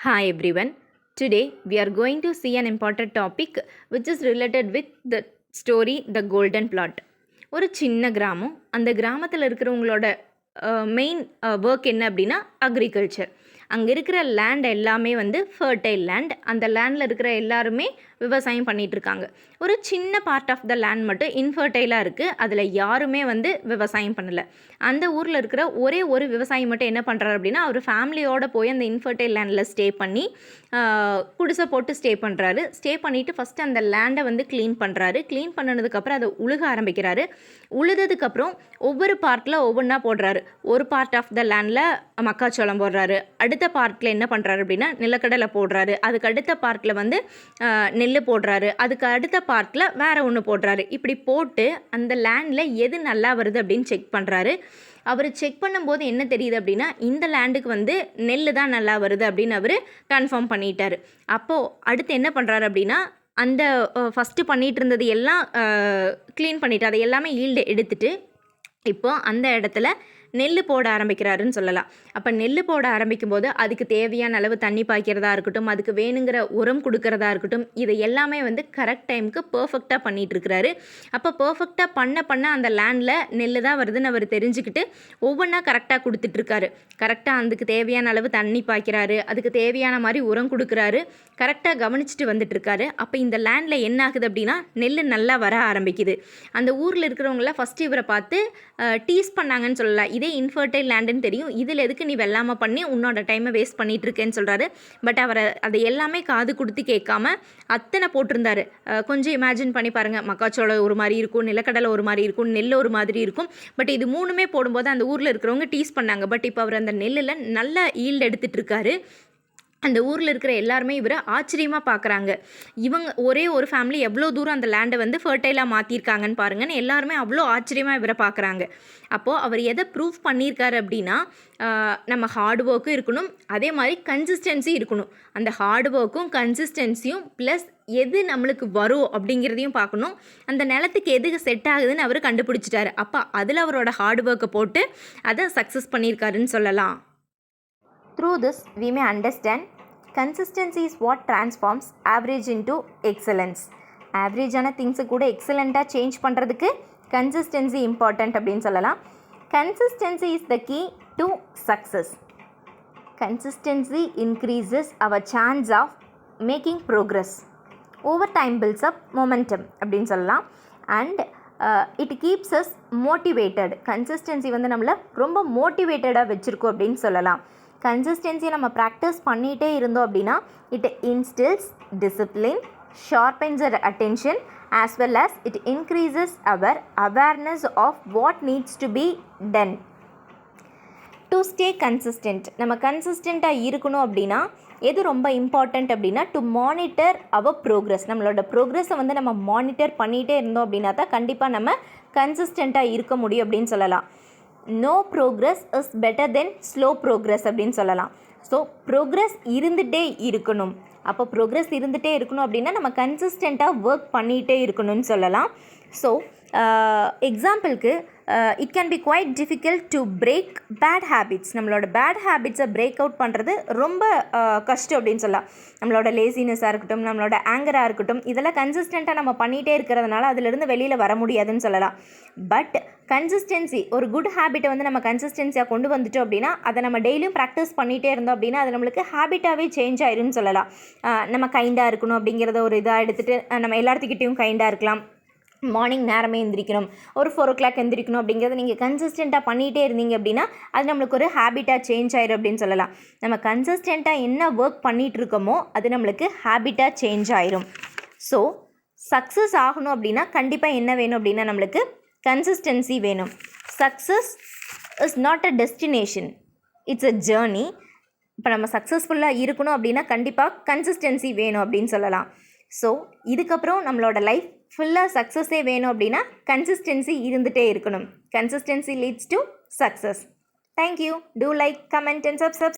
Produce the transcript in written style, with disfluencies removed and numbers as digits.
Hi everyone. Today we are going to see an important topic which is related with the story The Golden Plot. ஒரு சின்ன கிராமம். அந்த கிராமத்தில் இருக்கிறவங்களோட main work என்ன அப்படின்னா அக்ரிகல்ச்சர். அங்கே இருக்கிற லேண்ட் எல்லாமே வந்து ஃபர்டைல் லேண்ட். அந்த லேண்டில் இருக்கிற எல்லாருமே விவசாயம் பண்ணிகிட்ருக்காங்க. ஒரு சின்ன பார்ட் ஆஃப் த லேண்ட் மட்டும் இன்ஃபர்டைலாக இருக்குது. அதில் யாருமே வந்து விவசாயம் பண்ணலை. அந்த ஊரில் இருக்கிற ஒரே ஒரு விவசாயி மட்டும் என்ன பண்ணுறாரு அப்படின்னா, அவர் ஃபேமிலியோடு போய் அந்த இன்ஃபர்டைல் லேண்டில் ஸ்டே பண்ணி குடிசை போட்டு ஸ்டே பண்ணுறாரு. ஸ்டே பண்ணிவிட்டு ஃபஸ்ட்டு அந்த லேண்டை வந்து க்ளீன் பண்ணுறாரு. க்ளீன் பண்ணினதுக்கப்புறம் அதை உழுக ஆரம்பிக்கிறாரு. உழுததுக்கப்புறம் ஒவ்வொரு பார்ட்டில் ஒவ்வொன்றா போடுறாரு. ஒரு பார்ட் ஆஃப் த லேண்டில் மக்காச்சோளம் போடுறாரு. அடுத்த பார்ட்டில் என்ன பண்ணுறாரு அப்படின்னா நிலக்கடலை போடுறாரு. அதுக்கு அடுத்த பார்ட்டில் வந்து நெல் போடுறாரு. அதுக்கு அடுத்த பார்ட்டில் வேறு ஒன்று போடுறாரு. இப்படி போட்டு அந்த லேண்டில் எது நல்லா வருது அப்படின்னு செக் பண்ணுறாரு. அவர் செக் பண்ணும்போது என்ன தெரியுது அப்படின்னா, இந்த லேண்டுக்கு வந்து நெல் தான் நல்லா வருது அப்படின்னு அவர் கன்ஃபார்ம் பண்ணிட்டார். அப்போது அடுத்து என்ன பண்ணுறாரு அப்படின்னா, அந்த ஃபஸ்ட்டு பண்ணிகிட்டு இருந்தது எல்லாம் க்ளீன் பண்ணிவிட்டு அதை எல்லாமே ஈல்டு எடுத்துகிட்டு இப்போது அந்த இடத்துல நெல் போட ஆரம்பிக்கிறாருன்னு சொல்லலாம். அப்போ நெல் போட ஆரம்பிக்கும் போது அதுக்கு தேவையான அளவு தண்ணி பாய்க்கிறதா இருக்கட்டும், அதுக்கு வேணுங்கிற உரம் கொடுக்கறதா இருக்கட்டும், இதை எல்லாமே வந்து கரெக்ட் டைமுக்கு பர்ஃபெக்டாக பண்ணிகிட்ருக்கிறாரு. அப்போ பர்ஃபெக்டாக பண்ண அந்த லேண்டில் நெல் தான் வருதுன்னு அவர் தெரிஞ்சுக்கிட்டு ஒவ்வொன்றா கரெக்டாக கொடுத்துட்ருக்காரு. கரெக்டாக அதுக்கு தேவையான அளவு தண்ணி பாய்க்கிறாரு, அதுக்கு தேவையான மாதிரி உரம் கொடுக்குறாரு, கரெக்டாக கவனிச்சுட்டு வந்துட்டுருக்காரு. அப்போ இந்த லேண்டில் என்ன ஆகுது அப்படின்னா நெல் நல்லா வர ஆரம்பிக்குது. அந்த ஊரில் இருக்கிறவங்கள ஃபஸ்ட்டு இவரை பார்த்து டீஸ் பண்ணாங்கன்னு சொல்லலாம். இதே இன்ஃபர்டைல் லேண்டுன்னு தெரியும், இதில் எதுக்கு நீ வெள்ளாமல் பண்ணி உன்னோட டைமை வேஸ்ட் பண்ணிகிட்டு இருக்கேன்னு சொல்கிறாரு. பட் அவரை அதை எல்லாமே காது கொடுத்து கேட்காம அத்தனை போட்டிருந்தாரு. கொஞ்சம் இமேஜின் பண்ணி பாருங்கள், மக்காச்சோளம் ஒரு மாதிரி இருக்கும், நிலக்கடலை ஒரு மாதிரி இருக்கும், நெல் ஒரு மாதிரி இருக்கும். பட் இது மூணுமே போடும்போது அந்த ஊரில் இருக்கிறவங்க டீஸ் பண்ணாங்க. பட் இப்போ அவர் அந்த நெல்லில் நல்ல ஈல்டு எடுத்துகிட்டு இருக்காரு. அந்த ஊரில் இருக்கிற எல்லாருமே இவரை ஆச்சரியமாக பார்க்குறாங்க. இவங்க ஒரே ஒரு ஃபேமிலி எவ்வளோ தூரம் அந்த லேண்டை வந்து ஃபர்டைலாக மாற்றிருக்காங்கன்னு பாருங்கன்னு எல்லாருமே அவ்வளோ ஆச்சரியமாக இவரை பார்க்குறாங்க. அப்போது அவர் எதை ப்ரூவ் பண்ணியிருக்காரு அப்படின்னா, நம்ம ஹார்ட் ஒர்க்கும் இருக்கணும், அதே மாதிரி கன்சிஸ்டன்சி இருக்கணும். அந்த ஹார்ட் ஒர்க்கும் கன்சிஸ்டன்சியும் ப்ளஸ் எது நம்மளுக்கு வரும் அப்படிங்கிறதையும் பார்க்கணும். அந்த நிலத்துக்கு எது செட் ஆகுதுன்னு அவர் கண்டுபிடிச்சிட்டாரு. அப்போ அதில் அவரோட ஹார்ட் ஒர்க்கை போட்டு அதை சக்ஸஸ் பண்ணியிருக்காருன்னு சொல்லலாம். Through this, we may understand consistency is what transforms average into excellence. ஆவரேஜான திங்ஸை கூட எக்ஸலண்ட்டாக சேஞ்ச் பண்ணுறதுக்கு கன்சிஸ்டன்சி இம்பார்ட்டண்ட் அப்படின்னு சொல்லலாம். Consistency is the key to success. Consistency increases our chance of making progress. Over time builds up momentum அப்படின்னு சொல்லலாம். And it keeps us motivated. Consistency வந்து நம்மளை ரொம்ப மோட்டிவேட்டடாக வச்சுருக்கோம் அப்படின்னு சொல்லலாம். கன்சிஸ்டன்சியை நம்ம ப்ராக்டிஸ் பண்ணிகிட்டே இருந்தோம் அப்படின்னா it instils discipline, sharpens our attention, as well as it increases our awareness of what needs to be done. To stay consistent, நம்ம கன்சிஸ்டண்ட்டாக இருக்கணும் அப்படின்னா எது ரொம்ப இம்பார்ட்டண்ட் அப்படின்னா டு மானிட்டர் அவர் ப்ரோக்ரஸ். நம்மளோட ப்ரோக்ரஸை வந்து நம்ம மானிட்டர் பண்ணிகிட்டே இருந்தோம் அப்படின்னா தான் கண்டிப்பாக நம்ம கன்சிஸ்டண்ட்டாக இருக்க முடியும் அப்படின்னு சொல்லலாம். No progress is better than slow progress அப்படின்னு சொல்லலாம். ஸோ ப்ரோக்ரஸ் இருந்துகிட்டே இருக்கணும். அப்போ ப்ரோக்ரஸ் இருந்துகிட்டே இருக்கணும் அப்படின்னா நம்ம கன்சிஸ்டண்ட்டாக ஒர்க் பண்ணிகிட்டே இருக்கணும்னு சொல்லலாம். ஸோ எக்ஸாம்பிளுக்கு it can be quite difficult to break bad habits. நம்மளோட பேட் ஹேபிட்ஸை பிரேக் அவுட் பண்ணுறது ரொம்ப கஷ்டம் அப்படின்னு சொல்லலாம். நம்மளோட லேசினஸாக இருக்கட்டும், நம்மளோட ஆங்கராக இருக்கட்டும், இதெல்லாம் கன்சிஸ்டண்ட்டாக நம்ம பண்ணிகிட்டே இருக்கிறதுனால அதிலிருந்து வெளியில் வர முடியாதுன்னு சொல்லலாம். பட் கன்சிஸ்டன்சி, ஒரு குட் ஹேபிட்டை வந்து நம்ம கன்சிஸ்டன்சியாக கொண்டு வந்துட்டோம் அப்படின்னா அதை நம்ம டெய்லியும் ப்ராக்டிஸ் பண்ணிகிட்டே இருந்தோம் அப்படின்னா அது நம்மளுக்கு ஹேபிட்டாகவே சேஞ்ச் ஆயிருன்னு சொல்லலாம். நம்ம கைண்டாக இருக்கணும் அப்படிங்கிறத ஒரு இதாக எடுத்துகிட்டு நம்ம எல்லாத்துக்கிட்டையும் கைண்டாக இருக்கலாம். மார்னிங் நேரமே எந்திரிக்கணும், ஒரு 4 o'clock எந்திரிக்கணும் அப்படிங்கிறத நீங்கள் கன்சிஸ்டண்ட்டாக பண்ணிகிட்டே இருந்தீங்க அப்படின்னா அது நம்மளுக்கு ஒரு ஹேபிட்டாக சேஞ்ச் ஆயிரும் அப்படின்னு சொல்லலாம். நம்ம கன்சிஸ்டண்ட்டாக என்ன ஒர்க் பண்ணிகிட்டு இருக்கோமோ அது நம்மளுக்கு ஹேபிட்டாக சேஞ்ச் ஆயிரும். ஸோ சக்ஸஸ் ஆகணும் அப்படின்னா கண்டிப்பாக என்ன வேணும் அப்படின்னா நம்மளுக்கு கன்சிஸ்டன்சி வேணும். Success is not a destination, it's a journey. இப்போ நம்ம சக்ஸஸ்ஃபுல்லாக இருக்கணும் அப்படின்னா கண்டிப்பாக கன்சிஸ்டன்சி வேணும் அப்படின்னு சொல்லலாம். ஸோ இதுக்கப்புறம் நம்மளோட லைஃப் ஃபுல்லாக சக்ஸஸே வேணும் அப்படின்னா கன்சிஸ்டன்சி இருந்துகிட்டே இருக்கணும். Consistency leads to success. Thank you. Do like, comment and subscribe.